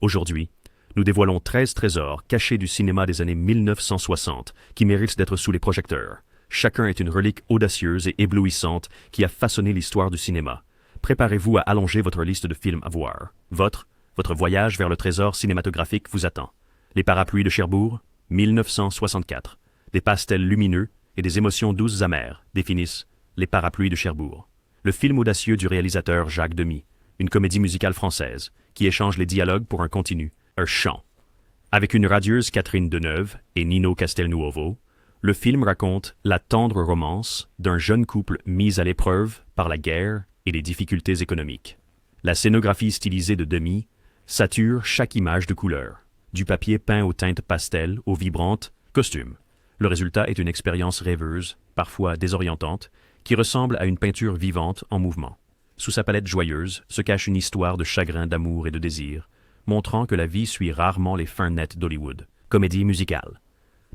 Aujourd'hui, nous dévoilons 13 trésors cachés du cinéma des années 1960 qui méritent d'être sous les projecteurs. Chacun est une relique audacieuse et éblouissante qui a façonné l'histoire du cinéma. Préparez-vous à allonger votre liste de films à voir. Votre voyage vers le trésor cinématographique vous attend. Les parapluies de Cherbourg, 1964. Des pastels lumineux et des émotions douces amères définissent Les parapluies de Cherbourg. Le film audacieux du réalisateur Jacques Demy, une comédie musicale française qui échange les dialogues pour un continu, un chant. Avec une radieuse Catherine Deneuve et Nino Castelnuovo, le film raconte la tendre romance d'un jeune couple mis à l'épreuve par la guerre et les difficultés économiques. La scénographie stylisée de Demy sature chaque image de couleur, du papier peint aux teintes pastel aux vibrantes costumes. Le résultat est une expérience rêveuse, parfois désorientante, qui ressemble à une peinture vivante en mouvement. Sous sa palette joyeuse se cache une histoire de chagrin, d'amour et de désir, montrant que la vie suit rarement les fins nettes d'Hollywood. Comédie musicale.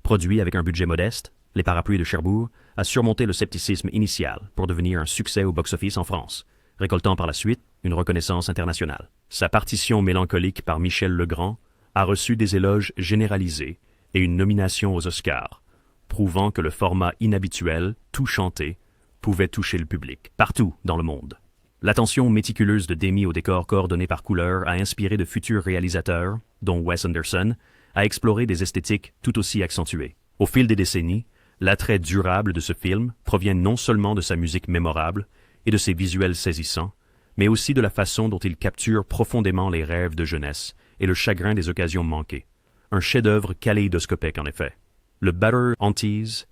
Produit avec un budget modeste, Les parapluies de Cherbourg a surmonté le scepticisme initial pour devenir un succès au box-office en France, récoltant par la suite une reconnaissance internationale. Sa partition mélancolique par Michel Legrand a reçu des éloges généralisés et une nomination aux Oscars, prouvant que le format inhabituel, tout chanté, pouvait toucher le public, partout dans le monde. L'attention méticuleuse de Demy au décor coordonné par couleur a inspiré de futurs réalisateurs, dont Wes Anderson, à explorer des esthétiques tout aussi accentuées. Au fil des décennies, l'attrait durable de ce film provient non seulement de sa musique mémorable et de ses visuels saisissants, mais aussi de la façon dont il capture profondément les rêves de jeunesse et le chagrin des occasions manquées. Un chef-d'œuvre kaléidoscopique en effet. Le Better Hauntings,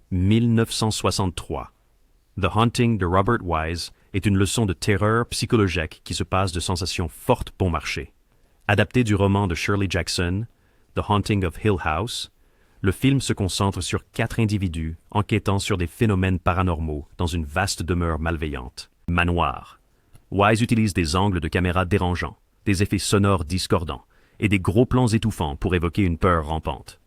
1963. The Haunting de Robert Wise est une leçon de terreur psychologique qui se passe de sensations fortes bon marché. Adapté du roman de Shirley Jackson, The Haunting of Hill House, le film se concentre sur 4 individus enquêtant sur des phénomènes paranormaux dans une vaste demeure malveillante. Manoir. Wise utilise des angles de caméra dérangeants, des effets sonores discordants et des gros plans étouffants pour évoquer une peur rampante.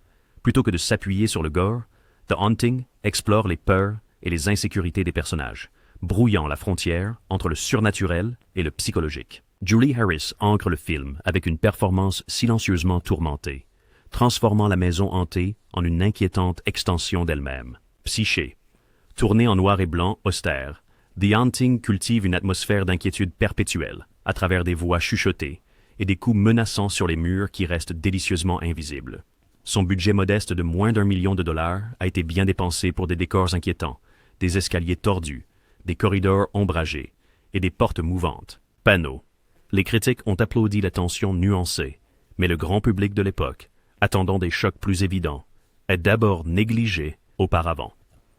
Plutôt que de s'appuyer sur le gore, The Haunting explore les peurs et les insécurités des personnages, brouillant la frontière entre le surnaturel et le psychologique. Julie Harris ancre le film avec une performance silencieusement tourmentée, transformant la maison hantée en une inquiétante extension d'elle-même. Psyché. Tourné en noir et blanc austère, The Haunting cultive une atmosphère d'inquiétude perpétuelle, à travers des voix chuchotées et des coups menaçants sur les murs qui restent délicieusement invisibles. Son budget modeste de moins d'1 million de dollars a été bien dépensé pour des décors inquiétants, des escaliers tordus, des corridors ombragés et des portes mouvantes. Panneaux. Les critiques ont applaudi la tension nuancée, mais le grand public de l'époque, attendant des chocs plus évidents, est d'abord négligé auparavant.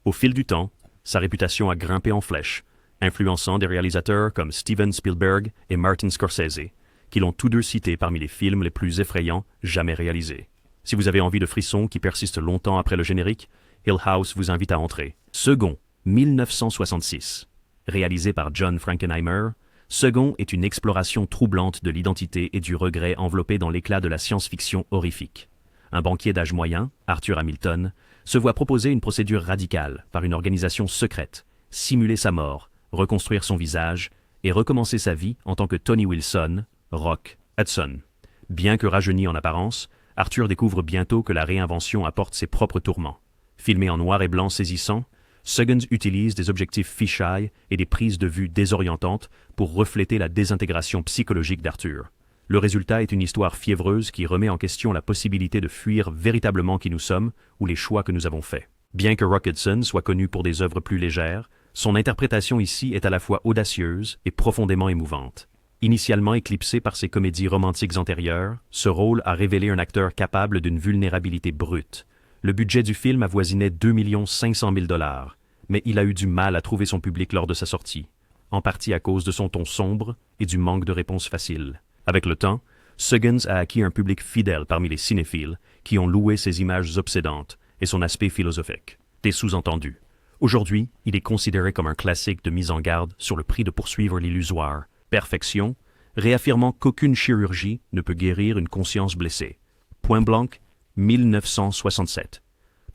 Au fil du temps, sa réputation a grimpé en flèche, influençant des réalisateurs comme Steven Spielberg et Martin Scorsese, qui l'ont tous deux cité parmi les films les plus effrayants jamais réalisés. Si vous avez envie de frissons qui persistent longtemps après le générique, Hill House vous invite à entrer. Second, 1966. Réalisé par John Frankenheimer, Second est une exploration troublante de l'identité et du regret enveloppé dans l'éclat de la science-fiction horrifique. Un banquier d'âge moyen, Arthur Hamilton, se voit proposer une procédure radicale par une organisation secrète, simuler sa mort, reconstruire son visage et recommencer sa vie en tant que Tony Wilson, Rock Hudson. Bien que rajeuni en apparence, Arthur découvre bientôt que la réinvention apporte ses propres tourments. Filmé en noir et blanc saisissant, Seconds utilise des objectifs fisheye et des prises de vue désorientantes pour refléter la désintégration psychologique d'Arthur. Le résultat est une histoire fiévreuse qui remet en question la possibilité de fuir véritablement qui nous sommes ou les choix que nous avons faits. Bien que Rock Hudson soit connu pour des œuvres plus légères, son interprétation ici est à la fois audacieuse et profondément émouvante. Initialement éclipsé par ses comédies romantiques antérieures, ce rôle a révélé un acteur capable d'une vulnérabilité brute. Le budget du film avoisinait 2 500 000 $, mais il a eu du mal à trouver son public lors de sa sortie, en partie à cause de son ton sombre et du manque de réponses faciles. Avec le temps, Seconds a acquis un public fidèle parmi les cinéphiles qui ont loué ses images obsédantes et son aspect philosophique. Des sous-entendus. Aujourd'hui, il est considéré comme un classique de mise en garde sur le prix de poursuivre l'illusoire. Perfection, réaffirmant qu'aucune chirurgie ne peut guérir une conscience blessée. Point Blanc, 1967.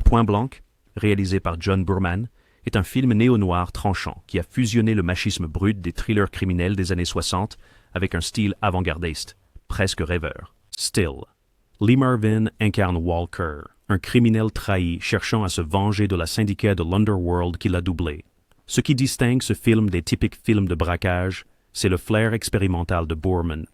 Point Blanc, réalisé par John Boorman, est un film néo-noir tranchant qui a fusionné le machisme brut des thrillers criminels des années 60 avec un style avant-gardiste, presque rêveur. Still, Lee Marvin incarne Walker, un criminel trahi cherchant à se venger de la syndicate de l'Underworld qui l'a doublé. Ce qui distingue ce film des typiques films de braquage, c'est le flair expérimental de Boorman,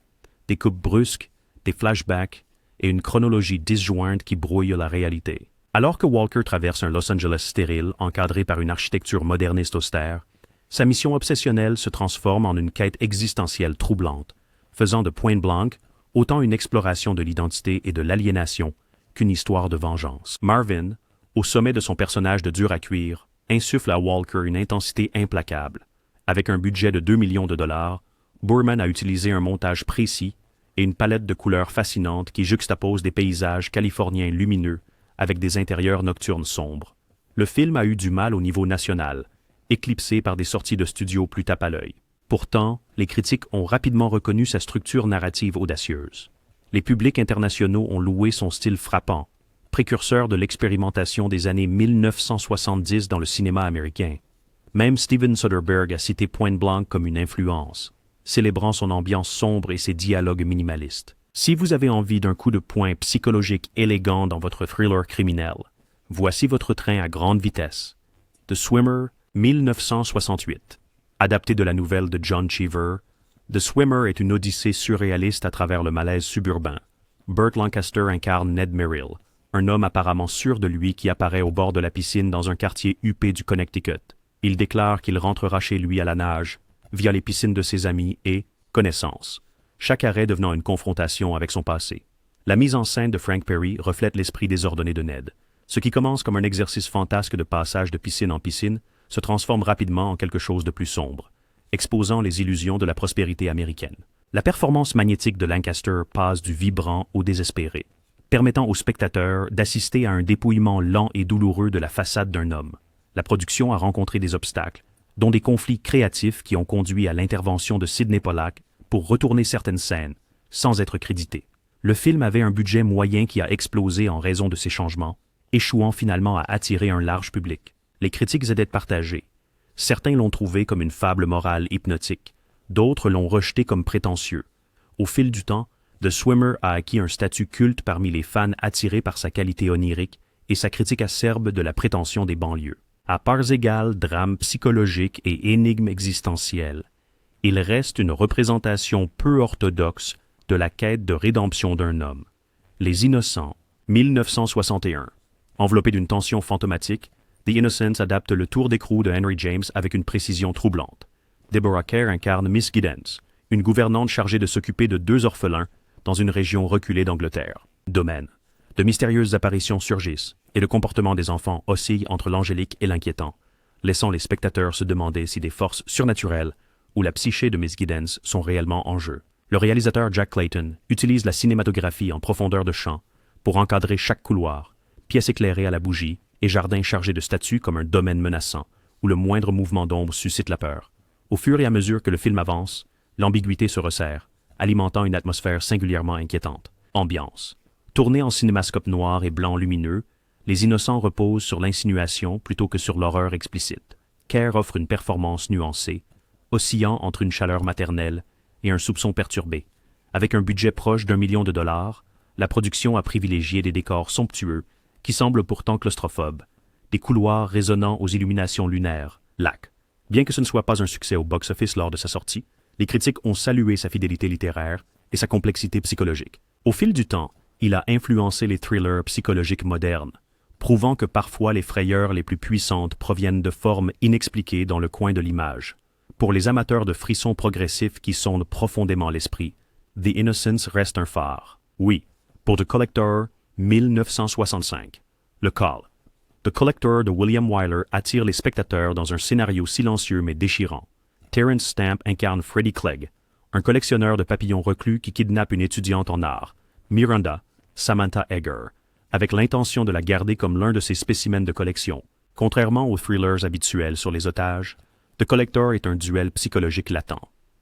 des coupes brusques, des flashbacks et une chronologie disjointe qui brouille la réalité. Alors que Walker traverse un Los Angeles stérile encadré par une architecture moderniste austère, sa mission obsessionnelle se transforme en une quête existentielle troublante, faisant de Point Blank autant une exploration de l'identité et de l'aliénation qu'une histoire de vengeance. Marvin, au sommet de son personnage de dur à cuire, insuffle à Walker une intensité implacable. Avec un budget de 2 millions de dollars, Boorman a utilisé un montage précis et une palette de couleurs fascinantes qui juxtaposent des paysages californiens lumineux avec des intérieurs nocturnes sombres. Le film a eu du mal au niveau national, éclipsé par des sorties de studio plus tape à l'œil. Pourtant, les critiques ont rapidement reconnu sa structure narrative audacieuse. Les publics internationaux ont loué son style frappant, précurseur de l'expérimentation des années 1970 dans le cinéma américain. Même Steven Soderbergh a cité Point Blank comme une influence, célébrant son ambiance sombre et ses dialogues minimalistes. Si vous avez envie d'un coup de poing psychologique élégant dans votre thriller criminel, voici votre train à grande vitesse. The Swimmer, 1968. Adapté de la nouvelle de John Cheever, The Swimmer est une odyssée surréaliste à travers le malaise suburbain. Burt Lancaster incarne Ned Merrill, un homme apparemment sûr de lui qui apparaît au bord de la piscine dans un quartier huppé du Connecticut. Il déclare qu'il rentrera chez lui à la nage, via les piscines de ses amis et connaissances, chaque arrêt devenant une confrontation avec son passé. La mise en scène de Frank Perry reflète l'esprit désordonné de Ned. Ce qui commence comme un exercice fantasque de passage de piscine en piscine se transforme rapidement en quelque chose de plus sombre, exposant les illusions de la prospérité américaine. La performance magnétique de Lancaster passe du vibrant au désespéré, permettant au spectateur d'assister à un dépouillement lent et douloureux de la façade d'un homme. La production a rencontré des obstacles, dont des conflits créatifs qui ont conduit à l'intervention de Sidney Pollack pour retourner certaines scènes, sans être crédité. Le film avait un budget moyen qui a explosé en raison de ces changements, échouant finalement à attirer un large public. Les critiques étaient partagées. Certains l'ont trouvé comme une fable morale hypnotique, d'autres l'ont rejeté comme prétentieux. Au fil du temps, The Swimmer a acquis un statut culte parmi les fans attirés par sa qualité onirique et sa critique acerbe de la prétention des banlieues. À parts égales, drame psychologique et énigme existentielle, il reste une représentation peu orthodoxe de la quête de rédemption d'un homme. Les Innocents, 1961. Enveloppé d'une tension fantomatique, The Innocents adapte le tour d'écrou de Henry James avec une précision troublante. Deborah Kerr incarne Miss Giddens, une gouvernante chargée de s'occuper de 2 orphelins dans une région reculée d'Angleterre. Domaine. De mystérieuses apparitions surgissent et le comportement des enfants oscille entre l'angélique et l'inquiétant, laissant les spectateurs se demander si des forces surnaturelles ou la psyché de Miss Giddens sont réellement en jeu. Le réalisateur Jack Clayton utilise la cinématographie en profondeur de champ pour encadrer chaque couloir, pièces éclairées à la bougie et jardins chargés de statues comme un domaine menaçant où le moindre mouvement d'ombre suscite la peur. Au fur et à mesure que le film avance, l'ambiguïté se resserre, alimentant une atmosphère singulièrement inquiétante. Ambiance. Tourné en cinémascope noir et blanc lumineux, Les Innocents reposent sur l'insinuation plutôt que sur l'horreur explicite. Kerr offre une performance nuancée, oscillant entre une chaleur maternelle et un soupçon perturbé. Avec un budget proche d'1 million de dollars, la production a privilégié des décors somptueux qui semblent pourtant claustrophobes, des couloirs résonnant aux illuminations lunaires, lacs. Bien que ce ne soit pas un succès au box-office lors de sa sortie, les critiques ont salué sa fidélité littéraire et sa complexité psychologique. Au fil du temps, il a influencé les thrillers psychologiques modernes, prouvant que parfois les frayeurs les plus puissantes proviennent de formes inexpliquées dans le coin de l'image. Pour les amateurs de frissons progressifs qui sondent profondément l'esprit, The Innocents reste un phare. Oui, pour The Collector, 1965. Le Call. The Collector de William Wyler attire les spectateurs dans un scénario silencieux mais déchirant. Terence Stamp incarne Freddie Clegg, un collectionneur de papillons reclus qui kidnappe une étudiante en art, Miranda, Samantha Egger, avec l'intention de la garder comme l'un de ses spécimens de collection. Contrairement aux thrillers habituels sur les otages, The Collector est un duel psychologique latent.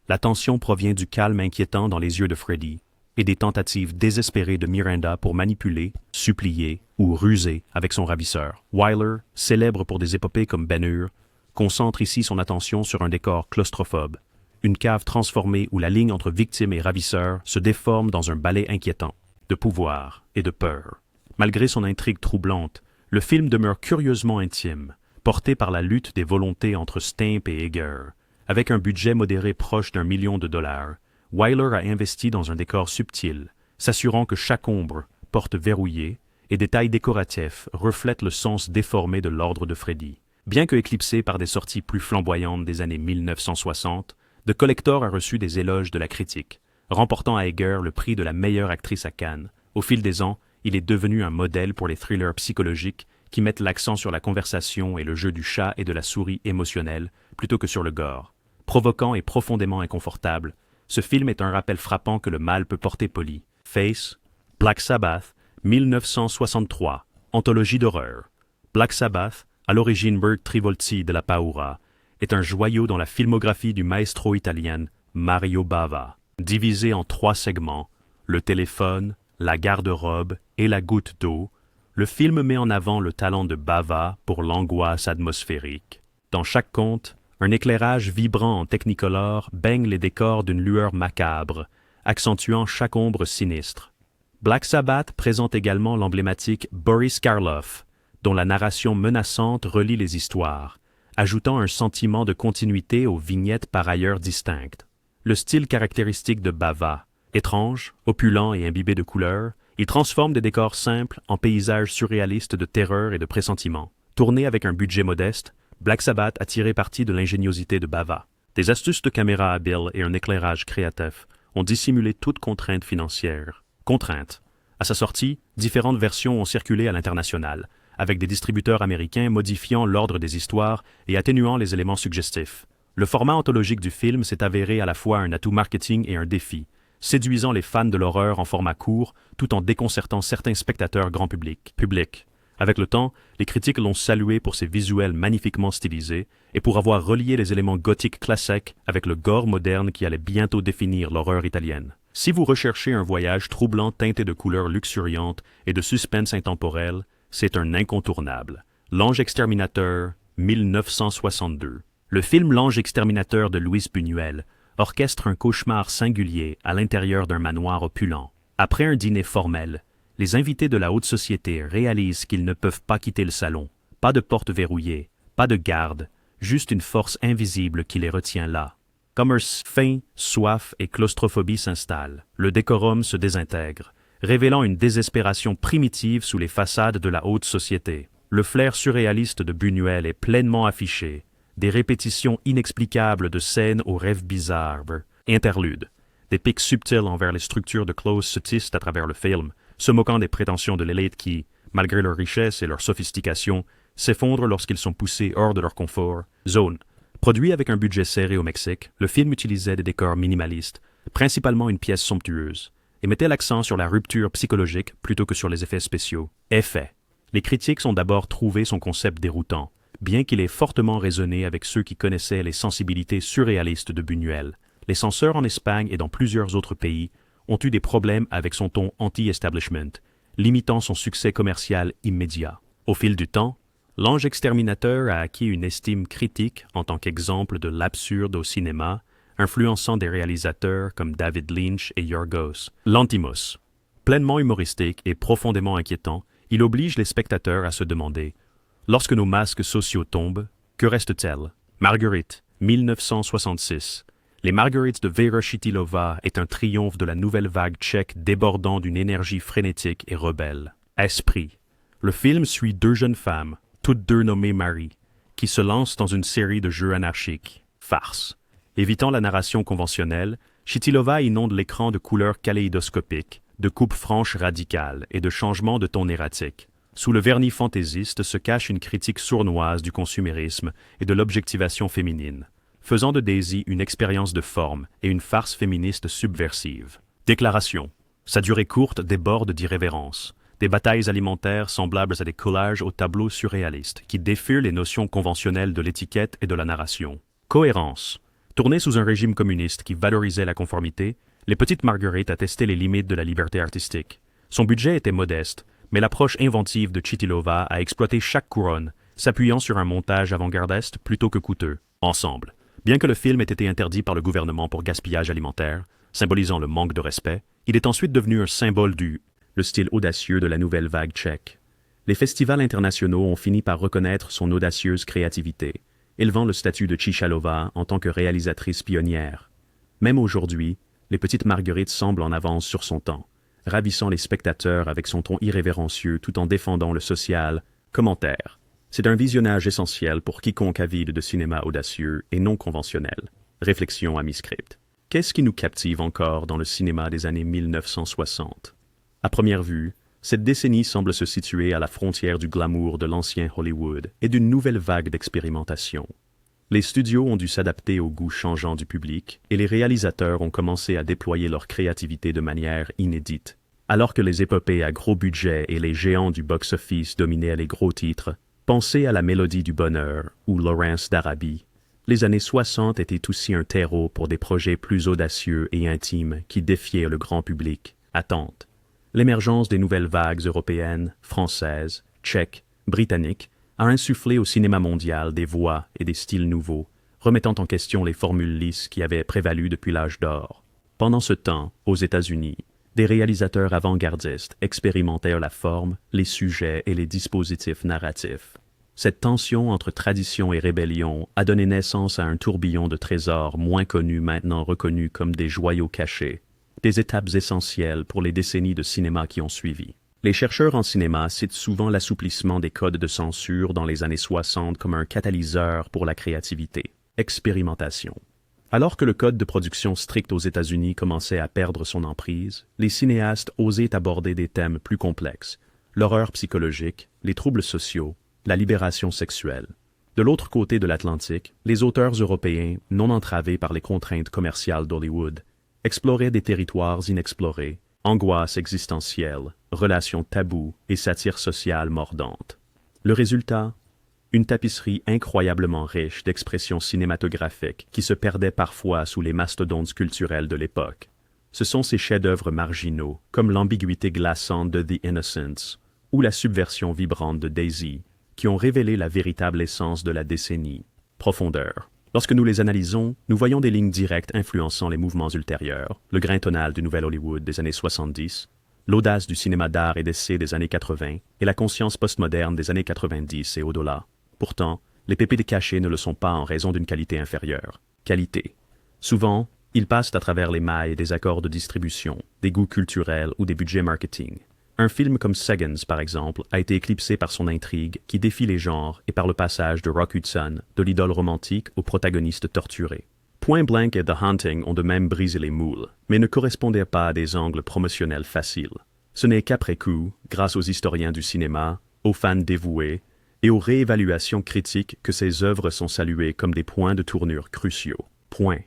La tension provient du calme inquiétant dans les yeux de Freddie et des tentatives désespérées de Miranda pour manipuler, supplier ou ruser avec son ravisseur. Wyler, célèbre pour des épopées comme Ben-Hur, concentre ici son attention sur un décor claustrophobe, une cave transformée où la ligne entre victime et ravisseur se déforme dans un ballet inquiétant. de pouvoir et de peur. Malgré son intrigue troublante, le film demeure curieusement intime, porté par la lutte des volontés entre Stamp et Egger. Avec un budget modéré proche d'1 million de dollars, Wyler a investi dans un décor subtil, s'assurant que chaque ombre, porte verrouillée et détails décoratifs reflètent le sens déformé de l'ordre de Freddy. Bien que éclipsé par des sorties plus flamboyantes des années 1960, The Collector a reçu des éloges de la critique, remportant à Egger le prix de la meilleure actrice à Cannes. Au fil des ans, il est devenu un modèle pour les thrillers psychologiques qui mettent l'accent sur la conversation et le jeu du chat et de la souris émotionnelle plutôt que sur le gore. Provoquant et profondément inconfortable, ce film est un rappel frappant que le mal peut porter poli. Face, Black Sabbath, 1963, anthologie d'horreur. Black Sabbath, à l'origine Bert Trivolzi de la Paura, est un joyau dans la filmographie du maestro italien Mario Bava. Divisé en 3 segments, le téléphone, la garde-robe et la goutte d'eau, le film met en avant le talent de Bava pour l'angoisse atmosphérique. Dans chaque conte, un éclairage vibrant en technicolor baigne les décors d'une lueur macabre, accentuant chaque ombre sinistre. Black Sabbath présente également l'emblématique Boris Karloff, dont la narration menaçante relie les histoires, ajoutant un sentiment de continuité aux vignettes par ailleurs distinctes. Le style caractéristique de Bava, étrange, opulent et imbibé de couleurs, il transforme des décors simples en paysages surréalistes de terreur et de pressentiment. Tourné avec un budget modeste, Black Sabbath a tiré parti de l'ingéniosité de Bava. Des astuces de caméra habiles et un éclairage créatif ont dissimulé toute contrainte financière. Contrainte. À sa sortie, différentes versions ont circulé à l'international, avec des distributeurs américains modifiant l'ordre des histoires et atténuant les éléments suggestifs. Le format anthologique du film s'est avéré à la fois un atout marketing et un défi, séduisant les fans de l'horreur en format court tout en déconcertant certains spectateurs grand public. Avec le temps, les critiques l'ont salué pour ses visuels magnifiquement stylisés et pour avoir relié les éléments gothiques classiques avec le gore moderne qui allait bientôt définir l'horreur italienne. Si vous recherchez un voyage troublant teinté de couleurs luxuriantes et de suspense intemporel, c'est un incontournable. L'Ange exterminateur, 1962. Le film L'Ange exterminateur de Luis Buñuel orchestre un cauchemar singulier à l'intérieur d'un manoir opulent. Après un dîner formel, les invités de la haute société réalisent qu'ils ne peuvent pas quitter le salon. Pas de porte verrouillée, pas de garde, juste une force invisible qui les retient là. Comme un faim, soif et claustrophobie s'installent, le décorum se désintègre, révélant une désespération primitive sous les façades de la haute société. Le flair surréaliste de Buñuel est pleinement affiché, des répétitions inexplicables de scènes aux rêves bizarres, interludes, des pics subtils envers les structures de Close se tissent à travers le film, se moquant des prétentions de l'élite qui, malgré leur richesse et leur sophistication, s'effondrent lorsqu'ils sont poussés hors de leur confort. Zone. Produit avec un budget serré au Mexique, le film utilisait des décors minimalistes, principalement une pièce somptueuse, et mettait l'accent sur la rupture psychologique plutôt que sur les effets spéciaux. Effet. Les critiques ont d'abord trouvé son concept déroutant, bien qu'il ait fortement résonné avec ceux qui connaissaient les sensibilités surréalistes de Buñuel. Les censeurs en Espagne et dans plusieurs autres pays ont eu des problèmes avec son ton anti-establishment, limitant son succès commercial immédiat. Au fil du temps, L'Ange exterminateur a acquis une estime critique en tant qu'exemple de l'absurde au cinéma, influençant des réalisateurs comme David Lynch et Yorgos Lanthimos. Pleinement humoristique et profondément inquiétant, il oblige les spectateurs à se demander « Lorsque nos masques sociaux tombent, que reste-t-il » Marguerite, 1966. Les Marguerites de Vera Chytilova est un triomphe de la nouvelle vague tchèque débordant d'une énergie frénétique et rebelle. Esprit. Le film suit 2 jeunes femmes, toutes 2 nommées Marie, qui se lancent dans une série de jeux anarchiques. Farce. Évitant la narration conventionnelle, Chytilova inonde l'écran de couleurs kaléidoscopiques, de coupes franches radicales et de changements de ton erratique. Sous le vernis fantaisiste se cache une critique sournoise du consumérisme et de l'objectivation féminine, faisant de Daisy une expérience de forme et une farce féministe subversive. Déclaration. Sa durée courte déborde d'irrévérence. Des batailles alimentaires semblables à des collages au tableau surréaliste qui défient les notions conventionnelles de l'étiquette et de la narration. Cohérence. Tourné sous un régime communiste qui valorisait la conformité, Les Petites Marguerites a testé les limites de la liberté artistique. Son budget était modeste, mais l'approche inventive de Chytilova a exploité chaque couronne, s'appuyant sur un montage avant-gardiste plutôt que coûteux. Ensemble. Bien que le film ait été interdit par le gouvernement pour gaspillage alimentaire, symbolisant le manque de respect, il est ensuite devenu un symbole du le style audacieux de la nouvelle vague tchèque. Les festivals internationaux ont fini par reconnaître son audacieuse créativité, élevant le statut de Tchichalova en tant que réalisatrice pionnière. Même aujourd'hui, Les Petites Marguerites semble en avance sur son temps, ravissant les spectateurs avec son ton irrévérencieux tout en défendant le social. Commentaire. C'est un visionnage essentiel pour quiconque avide de cinéma audacieux et non conventionnel. Réflexion à mi-script. Qu'est-ce qui nous captive encore dans le cinéma des années 1960? À première vue, cette décennie semble se situer à la frontière du glamour de l'ancien Hollywood et d'une nouvelle vague d'expérimentation. Les studios ont dû s'adapter aux goûts changeants du public et les réalisateurs ont commencé à déployer leur créativité de manière inédite. Alors que les épopées à gros budget et les géants du box-office dominaient les gros titres, pensez à La Mélodie du Bonheur ou Lawrence d'Arabie. Les années 60 étaient aussi un terreau pour des projets plus audacieux et intimes qui défiaient le grand public. Attente. L'émergence des nouvelles vagues européennes, françaises, tchèques, britanniques a insufflé au cinéma mondial des voix et des styles nouveaux, remettant en question les formules lisses qui avaient prévalu depuis l'âge d'or. Pendant ce temps, aux États-Unis, des réalisateurs avant-gardistes expérimentèrent la forme, les sujets et les dispositifs narratifs. Cette tension entre tradition et rébellion a donné naissance à un tourbillon de trésors moins connus maintenant reconnus comme des joyaux cachés, des étapes essentielles pour les décennies de cinéma qui ont suivi. Les chercheurs en cinéma citent souvent l'assouplissement des codes de censure dans les années 60 comme un catalyseur pour la créativité. Expérimentation. Alors que le code de production strict aux États-Unis commençait à perdre son emprise, les cinéastes osaient aborder des thèmes plus complexes, l'horreur psychologique, les troubles sociaux, la libération sexuelle. De l'autre côté de l'Atlantique, les auteurs européens, non entravés par les contraintes commerciales d'Hollywood, exploraient des territoires inexplorés, angoisse existentielle, relations tabous et satire sociale mordante. Le résultat? Une tapisserie incroyablement riche d'expressions cinématographiques qui se perdaient parfois sous les mastodontes culturels de l'époque. Ce sont ces chefs-d'œuvre marginaux, comme l'ambiguïté glaçante de The Innocents ou la subversion vibrante de Daisy, qui ont révélé la véritable essence de la décennie. Profondeur. Lorsque nous les analysons, nous voyons des lignes directes influençant les mouvements ultérieurs, le grain tonal du Nouvel Hollywood des années 70, l'audace du cinéma d'art et d'essai des années 80 et la conscience postmoderne des années 90 et au-delà. Pourtant, les pépites cachées ne le sont pas en raison d'une qualité inférieure. Qualité. Souvent, ils passent à travers les mailles des accords de distribution, des goûts culturels ou des budgets marketing. Un film comme Seconds, par exemple, a été éclipsé par son intrigue qui défie les genres et par le passage de Rock Hudson, de l'idole romantique au protagoniste torturé. Point Blank et The Haunting ont de même brisé les moules, mais ne correspondaient pas à des angles promotionnels faciles. Ce n'est qu'après coup, grâce aux historiens du cinéma, aux fans dévoués et aux réévaluations critiques que ces œuvres sont saluées comme des points de tournure cruciaux. Point.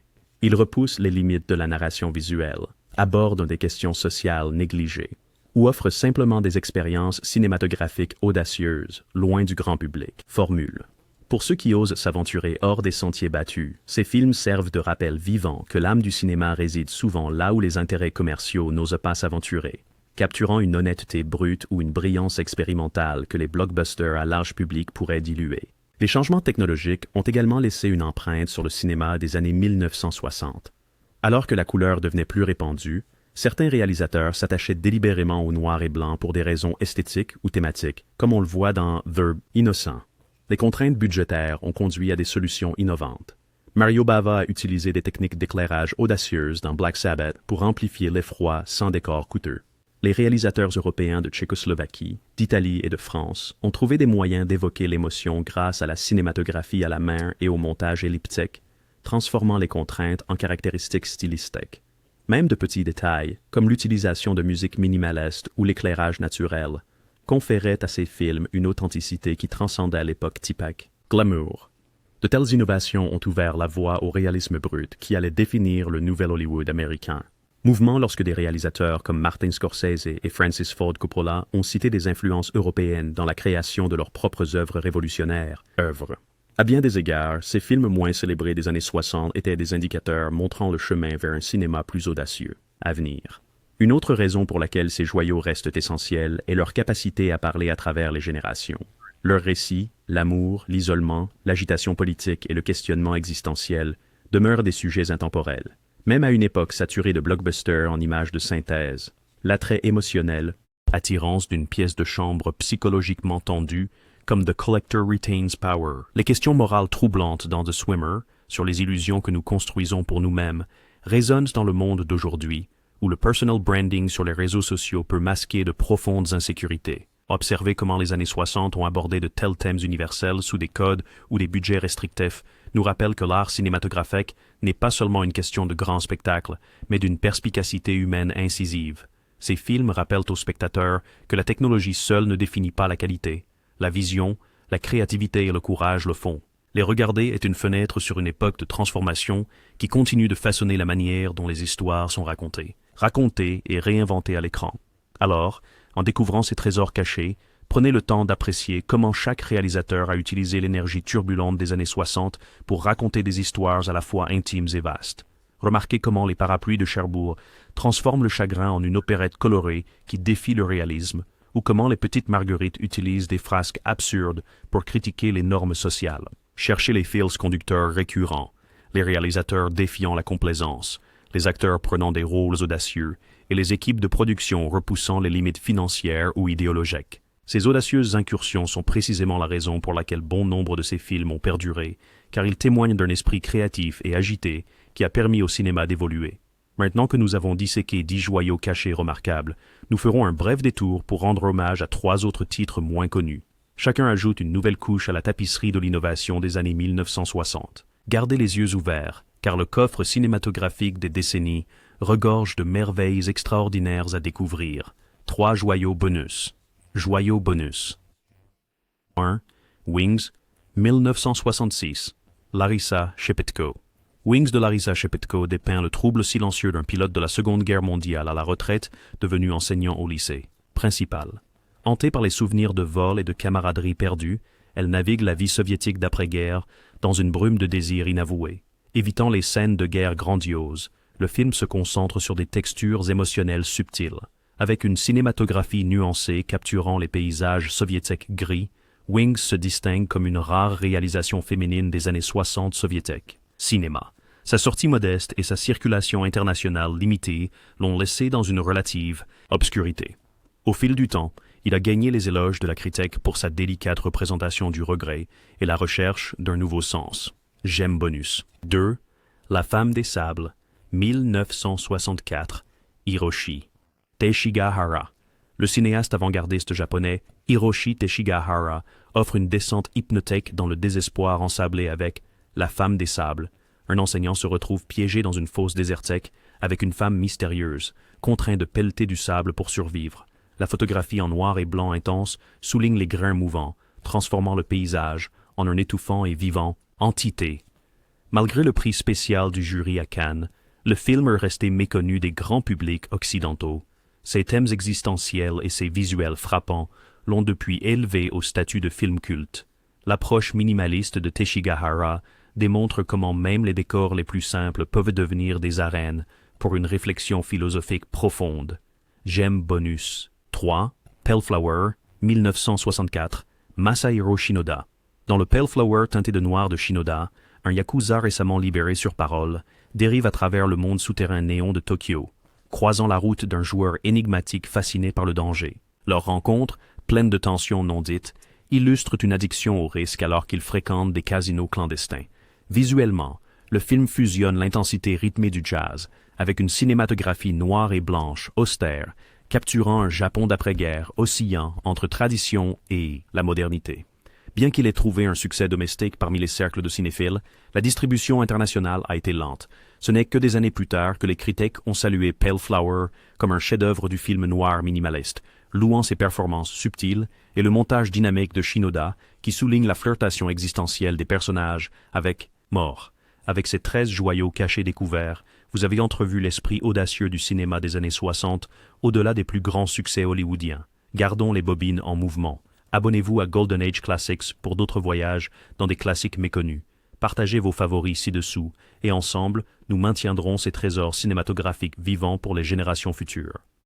Ils repoussent les limites de la narration visuelle, abordent des questions sociales négligées, ou offrent simplement des expériences cinématographiques audacieuses, loin du grand public. Formule. Pour ceux qui osent s'aventurer hors des sentiers battus, ces films servent de rappel vivant que l'âme du cinéma réside souvent là où les intérêts commerciaux n'osent pas s'aventurer, capturant une honnêteté brute ou une brillance expérimentale que les blockbusters à large public pourraient diluer. Les changements technologiques ont également laissé une empreinte sur le cinéma des années 1960. Alors que la couleur devenait plus répandue, certains réalisateurs s'attachaient délibérément au noir et blanc pour des raisons esthétiques ou thématiques, comme on le voit dans The Innocent. Les contraintes budgétaires ont conduit à des solutions innovantes. Mario Bava a utilisé des techniques d'éclairage audacieuses dans Black Sabbath pour amplifier l'effroi sans décor coûteux. Les réalisateurs européens de Tchécoslovaquie, d'Italie et de France ont trouvé des moyens d'évoquer l'émotion grâce à la cinématographie à la main et au montage elliptique, transformant les contraintes en caractéristiques stylistiques. Même de petits détails, comme l'utilisation de musique minimaliste ou l'éclairage naturel, conféraient à ces films une authenticité qui transcendait l'époque typique. Glamour. De telles innovations ont ouvert la voie au réalisme brut qui allait définir le nouvel Hollywood américain. Mouvement lorsque des réalisateurs comme Martin Scorsese et Francis Ford Coppola ont cité des influences européennes dans la création de leurs propres œuvres révolutionnaires. À bien des égards, ces films moins célébrés des années 60 étaient des indicateurs montrant le chemin vers un cinéma plus audacieux. Avenir. Une autre raison pour laquelle ces joyaux restent essentiels est leur capacité à parler à travers les générations. Leurs récits, l'amour, l'isolement, l'agitation politique et le questionnement existentiel demeurent des sujets intemporels. Même à une époque saturée de blockbusters en images de synthèse, l'attrait émotionnel attirance d'une pièce de chambre psychologiquement tendue, comme The Collector Retains Power. Les questions morales troublantes dans The Swimmer, sur les illusions que nous construisons pour nous-mêmes, résonnent dans le monde d'aujourd'hui, où le personal branding sur les réseaux sociaux peut masquer de profondes insécurités. Observer comment les années 60 ont abordé de tels thèmes universels sous des codes ou des budgets restrictifs nous rappelle que l'art cinématographique n'est pas seulement une question de grand spectacle, mais d'une perspicacité humaine incisive. Ces films rappellent aux spectateurs que la technologie seule ne définit pas la qualité. La vision, la créativité et le courage le font. Les regarder est une fenêtre sur une époque de transformation qui continue de façonner la manière dont les histoires sont racontées et réinventées à l'écran. Alors, en découvrant ces trésors cachés, prenez le temps d'apprécier comment chaque réalisateur a utilisé l'énergie turbulente des années 60 pour raconter des histoires à la fois intimes et vastes. Remarquez comment les parapluies de Cherbourg transforment le chagrin en une opérette colorée qui défie le réalisme, ou comment les petites marguerites utilisent des frasques absurdes pour critiquer les normes sociales. Cherchez les fils conducteurs récurrents, les réalisateurs défiant la complaisance, les acteurs prenant des rôles audacieux, et les équipes de production repoussant les limites financières ou idéologiques. Ces audacieuses incursions sont précisément la raison pour laquelle bon nombre de ces films ont perduré, car ils témoignent d'un esprit créatif et agité qui a permis au cinéma d'évoluer. Maintenant que nous avons disséqué 10 joyaux cachés remarquables, nous ferons un bref détour pour rendre hommage à 3 autres titres moins connus. Chacun ajoute une nouvelle couche à la tapisserie de l'innovation des années 1960. Gardez les yeux ouverts, car le coffre cinématographique des décennies regorge de merveilles extraordinaires à découvrir. 3 joyaux bonus. Joyaux bonus. 1. Wings, 1966. Larissa Shepitko. Wings de Larissa Shepitko dépeint le trouble silencieux d'un pilote de la Seconde Guerre mondiale à la retraite devenu enseignant au lycée. Principal. Hantée par les souvenirs de vol et de camaraderie perdus, elle navigue la vie soviétique d'après-guerre dans une brume de désirs inavoués. Évitant les scènes de guerre grandioses, le film se concentre sur des textures émotionnelles subtiles. Avec une cinématographie nuancée capturant les paysages soviétiques gris, Wings se distingue comme une rare réalisation féminine des années 60 soviétiques. Cinéma. Sa sortie modeste et sa circulation internationale limitée l'ont laissé dans une relative obscurité. Au fil du temps, il a gagné les éloges de la critique pour sa délicate représentation du regret et la recherche d'un nouveau sens. J'aime bonus. 2. La femme des sables, 1964, Hiroshi. Teshigahara. Le cinéaste avant-gardiste japonais Hiroshi Teshigahara offre une descente hypnotique dans le désespoir ensablé avec La femme des sables. Un enseignant se retrouve piégé dans une fosse désertique avec une femme mystérieuse, contraint de pelleter du sable pour survivre. La photographie en noir et blanc intense souligne les grains mouvants, transformant le paysage en un étouffant et vivant entité. Malgré le prix spécial du jury à Cannes, le film est resté méconnu des grands publics occidentaux. Ses thèmes existentiels et ses visuels frappants l'ont depuis élevé au statut de film culte. L'approche minimaliste de Teshigahara démontre comment même les décors les plus simples peuvent devenir des arènes pour une réflexion philosophique profonde. J'aime bonus. 3. Pale Flower, 1964, Masahiro Shinoda. Dans le Pale Flower teinté de noir de Shinoda, un yakuza récemment libéré sur parole dérive à travers le monde souterrain néon de Tokyo, croisant la route d'un joueur énigmatique fasciné par le danger. Leur rencontre, pleine de tensions non dites, illustre une addiction au risque alors qu'ils fréquentent des casinos clandestins. Visuellement, le film fusionne l'intensité rythmée du jazz avec une cinématographie noire et blanche, austère, capturant un Japon d'après-guerre oscillant entre tradition et la modernité. Bien qu'il ait trouvé un succès domestique parmi les cercles de cinéphiles, la distribution internationale a été lente. Ce n'est que des années plus tard que les critiques ont salué Pale Flower comme un chef-d'œuvre du film noir minimaliste, louant ses performances subtiles et le montage dynamique de Shinoda qui souligne la flirtation existentielle des personnages avec mort. Avec ses 13 joyaux cachés découverts, vous avez entrevu l'esprit audacieux du cinéma des années 60 au-delà des plus grands succès hollywoodiens. Gardons les bobines en mouvement. Abonnez-vous à Golden Age Classics pour d'autres voyages dans des classiques méconnus. Partagez vos favoris ci-dessous et ensemble, nous maintiendrons ces trésors cinématographiques vivants pour les générations futures.